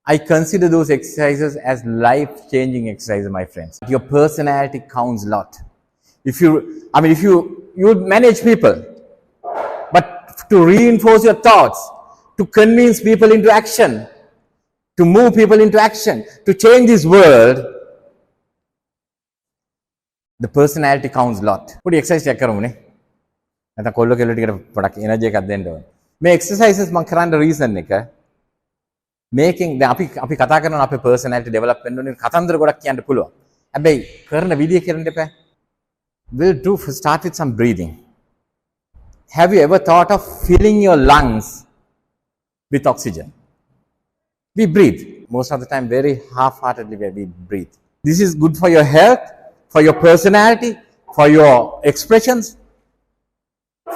I consider those exercises as life-changing exercises, my friends. Your personality counts a lot. If you manage people, but to reinforce your thoughts, to convince people into action, to move people into action, to change this world, the personality counts a lot. Put exercise check කරමු නේ. නැත්නම් කොල්ල කෙල්ල ටිකට පොඩක් energy එකක් දෙන්න ඕනේ. මේ exercises මම කරන්න reason එක මේකෙන් දැන් අපි කතා කරනවා අපේ personality develop වෙන්න ඕනේ කතන්දර ගොඩක් කියන්න පුළුවන්. හැබැයි කරන විදිය කියන්න එපා. We'll start with some breathing. Have you ever thought of filling your lungs with oxygen? We breathe. Most of the time very half-heartedly we breathe. This is good for your health, for your personality, for your expressions,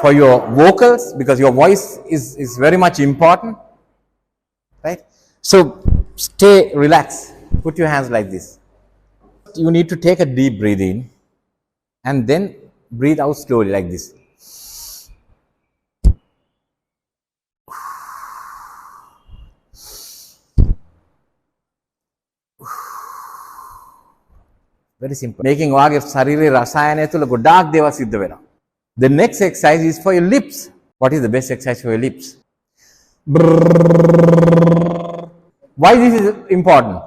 for your vocals, because your voice is very much important, right? So stay relaxed. Put your hands like this. You need to take a deep breath in and then breathe out slowly like this. Very simple. Making වාගේ ශරීරයේ රසායනය තුළ ගොඩාක් දේවල් සිද්ධ වෙනවා. The next exercise is for your lips. What is the best exercise for your lips? Why this is important?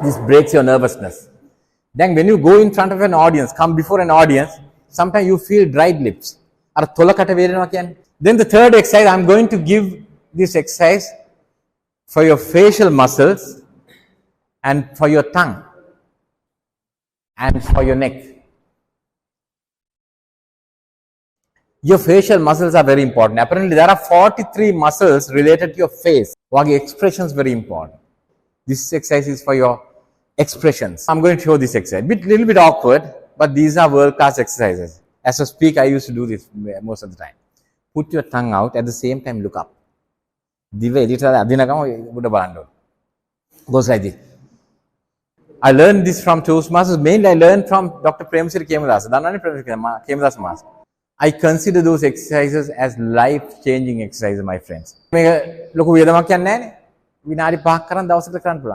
This breaks your nervousness. Then when you go in front of an audience, come before an audience, sometimes you feel dried lips. අර තොලකට වේරෙනවා කියන්නේ. Then the third exercise, I'm going to give this exercise for your facial muscles and for your tongue and for your neck. Your facial muscles are very important. Apparently, there are 43 muscles related to your face. Wagi expressions very important. This exercise is for your expressions. I'm going to show this exercise. Little bit awkward, but these are world-class exercises. As a speaker, I used to do this most of the time. Put your tongue out, at the same time look up. Goes like this. I learned this from Toastmasters. Mainly, I learned from Dr. Premsiri Kemadasa. Kemadasa Master. I consider those exercises as life-changing exercises, my friends. මේක ලොකු වියදමක් යන්නේ නැහැ නේ. විනාඩි 5ක් කරන් දවසකට කරන්න පුළුවන්.